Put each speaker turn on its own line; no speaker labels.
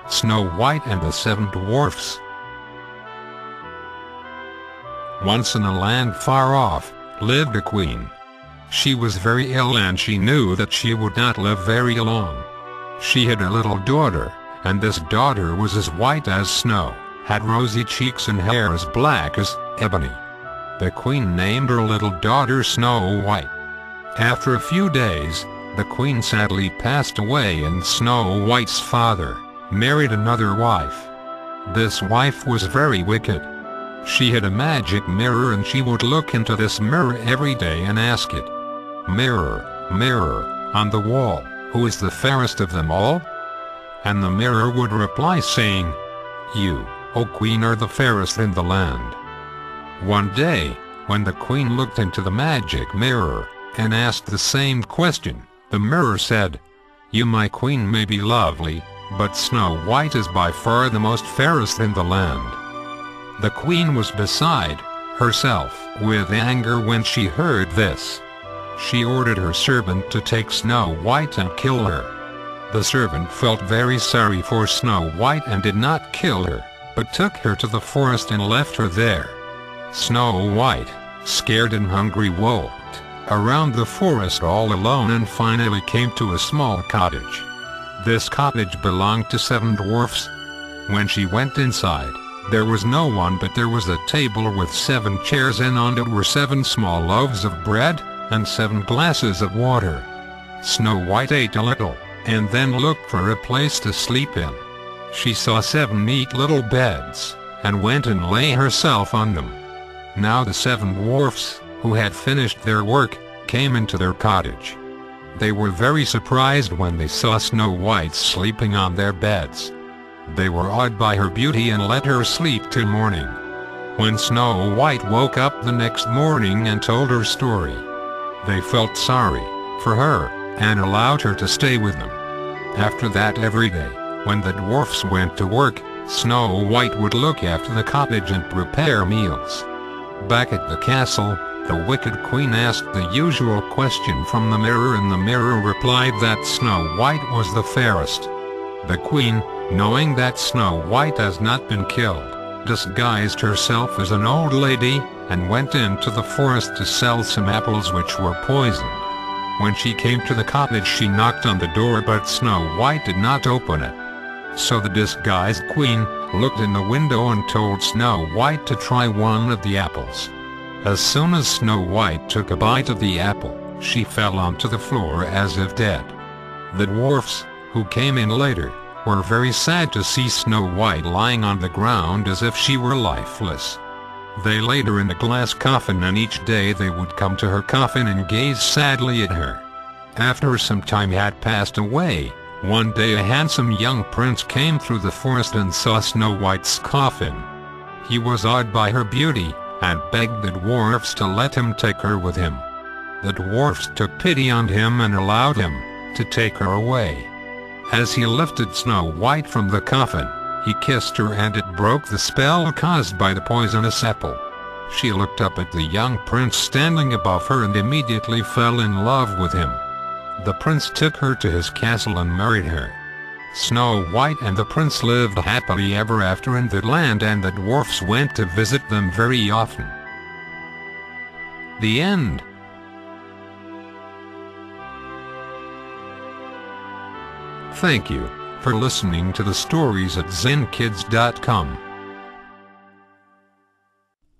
Snow White and the Seven Dwarfs. Once in a land far off, lived a queen. She was very ill and she knew that she would not live very long. She had a little daughter, and this daughter was as white as snow, had rosy cheeks and hair as black as ebony. The queen named her little daughter Snow White. After a few days, the queen sadly passed away and Snow White's father married another wife. This wife was very wicked. She had a magic mirror and she would look into this mirror every day and ask it, "Mirror, mirror, on the wall, who is the fairest of them all?" And the mirror would reply saying, "You, O queen, are the fairest in the land." One day, when the queen looked into the magic mirror and asked the same question, the mirror said, "You, my queen, may be lovely, but Snow White is by far the most fairest in the land." The queen was beside herself with anger when she heard this. She ordered her servant to take Snow White and kill her. The servant felt very sorry for Snow White and did not kill her, but took her to the forest and left her there. Snow White, scared and hungry, walked around the forest all alone and finally came to a small cottage. This cottage belonged to seven dwarfs. When she went inside, there was no one, but there was a table with 7 chairs and on it were 7 small loaves of bread and 7 glasses of water. Snow White ate a little, and then looked for a place to sleep in. She saw 7 neat little beds, and went and lay herself on them. Now the 7 dwarfs, who had finished their work, came into their cottage. They were very surprised when they saw Snow White sleeping on their beds. They were awed by her beauty and let her sleep till morning. When Snow White woke up the next morning and told her story, they felt sorry for her and allowed her to stay with them. After that, every day, when the dwarfs went to work, Snow White would look after the cottage and prepare meals. Back at the castle, the wicked queen asked the usual question from the mirror, and the mirror replied that Snow White was the fairest. The queen, knowing that Snow White has not been killed, disguised herself as an old lady, and went into the forest to sell some apples which were poisoned. When she came to the cottage, she knocked on the door, but Snow White did not open it. So the disguised queen looked in the window and told Snow White to try one of the apples. As soon as Snow White took a bite of the apple, she fell onto the floor as if dead. The dwarfs, who came in later, were very sad to see Snow White lying on the ground as if she were lifeless. They laid her in a glass coffin, and each day they would come to her coffin and gaze sadly at her. After some time had passed away, one day a handsome young prince came through the forest and saw Snow White's coffin. He was awed by her beauty, and begged the dwarfs to let him take her with him. The dwarfs took pity on him and allowed him to take her away. As he lifted Snow White from the coffin, he kissed her and it broke the spell caused by the poisonous apple. She looked up at the young prince standing above her and immediately fell in love with him. The prince took her to his castle and married her. Snow White and the prince lived happily ever after in the land, and the dwarfs went to visit them very often. The end. Thank you for listening to the stories at ZynKids.com.